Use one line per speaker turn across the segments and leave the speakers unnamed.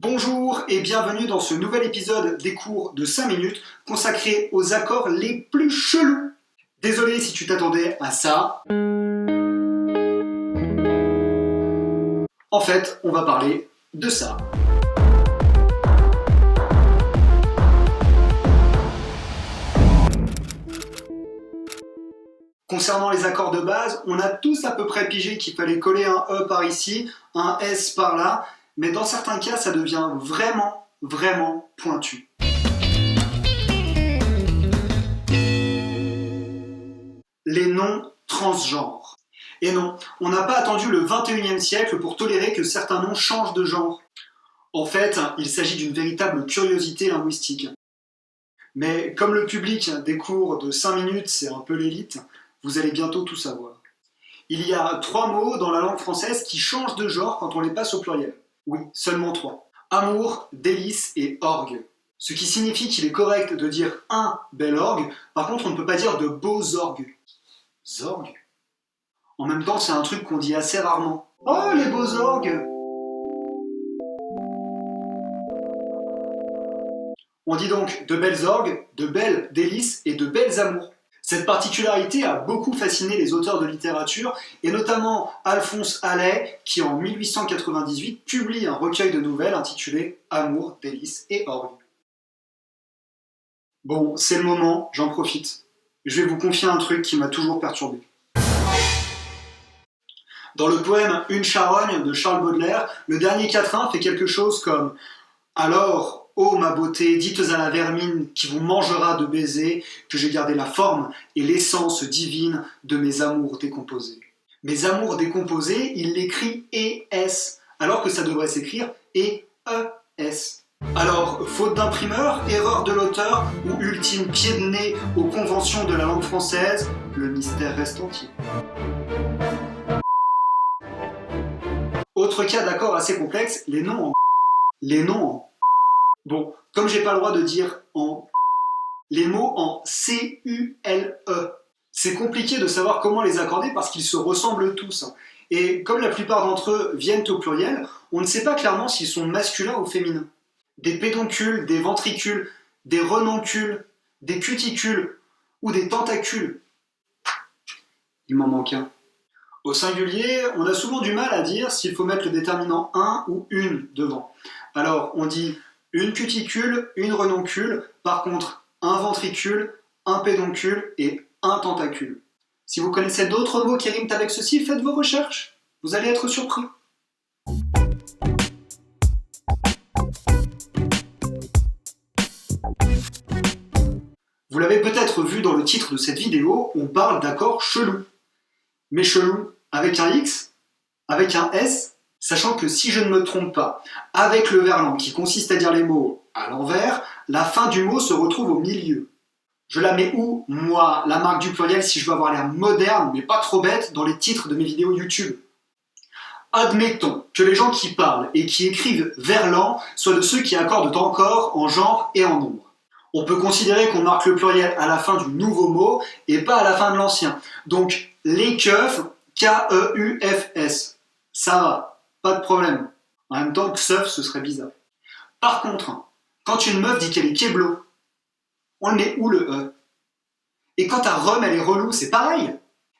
Bonjour et bienvenue dans ce nouvel épisode des cours de 5 minutes consacré aux accords les plus chelous. Désolé si tu t'attendais à ça. En fait, on va parler de ça. Concernant les accords de base, on a tous à peu près pigé qu'il fallait coller un E par ici, un S par là, mais dans certains cas, ça devient vraiment pointu. Les noms transgenres. Et non, on n'a pas attendu le 21e siècle pour tolérer que certains noms changent de genre. En fait, il s'agit d'une véritable curiosité linguistique. Mais comme le public des cours de 5 minutes, c'est un peu l'élite, vous allez bientôt tout savoir. Il y a 3 mots dans la langue française qui changent de genre quand on les passe au pluriel. Oui, seulement 3. Amour, délice et orgue. Ce qui signifie qu'il est correct de dire un bel orgue, par contre on ne peut pas dire de beaux orgues. Zorgues ? En même temps, c'est un truc qu'on dit assez rarement. Oh, les beaux orgues ! On dit donc de belles orgues, de belles délices et de belles amours. Cette particularité a beaucoup fasciné les auteurs de littérature, et notamment Alphonse Allais, qui en 1898 publie un recueil de nouvelles intitulé Amour, délices et orgues. Bon, c'est le moment, j'en profite. Je vais vous confier un truc qui m'a toujours perturbé. Dans le poème Une charogne de Charles Baudelaire, le dernier quatrain fait quelque chose comme « Alors, ô ma beauté, dites à la vermine qui vous mangera de baisers que j'ai gardé la forme et l'essence divine de mes amours décomposés. » Mes amours décomposés, il l'écrit ES, alors que ça devrait s'écrire EES. Alors, faute d'imprimeur, erreur de l'auteur ou ultime pied de nez aux conventions de la langue française, le mystère reste entier. Autre cas d'accord assez complexe, les noms en. Les noms en. Bon, comme j'ai pas le droit de dire en. Les mots en C-U-L-E. C'est compliqué de savoir comment les accorder parce qu'ils se ressemblent tous. Et comme la plupart d'entre eux viennent au pluriel, on ne sait pas clairement s'ils sont masculins ou féminins. Des pédoncules, des ventricules, des renoncules, des cuticules ou des tentacules. Il m'en manque un. Au singulier, on a souvent du mal à dire s'il faut mettre le déterminant un ou une devant. Alors, on dit une cuticule, une renoncule, par contre, un ventricule, un pédoncule et un tentacule. Si vous connaissez d'autres mots qui riment avec ceci, faites vos recherches. Vous allez être surpris. Vous l'avez peut-être vu dans le titre de cette vidéo, on parle d'accords chelous. Mais chelous avec un X, avec un S, sachant que si je ne me trompe pas, avec le verlan qui consiste à dire les mots à l'envers, la fin du mot se retrouve au milieu. Je la mets où, moi, la marque du pluriel, si je veux avoir l'air moderne, mais pas trop bête, dans les titres de mes vidéos YouTube? Admettons que les gens qui parlent et qui écrivent verlan soient de ceux qui accordent encore en genre et en nombre. On peut considérer qu'on marque le pluriel à la fin du nouveau mot et pas à la fin de l'ancien. Donc, les keufs, K-E-U-F-S. Ça va, pas de problème. En même temps, xeuf, ce serait bizarre. Par contre, quand une meuf dit qu'elle est kéblo, on le met où le E? Et quand ta rhum, elle est relou, c'est pareil.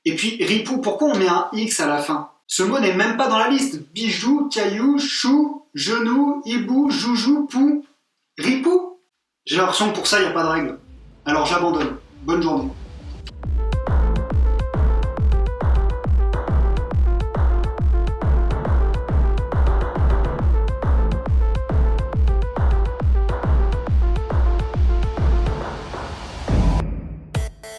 Et puis, ripou, pourquoi on met un X à la fin? Ce mot n'est même pas dans la liste. Bijou, caillou, chou, genou, hibou, joujou, pou. Ripou? J'ai l'impression que pour ça, il n'y a pas de règle. Alors j'abandonne. Bonne journée.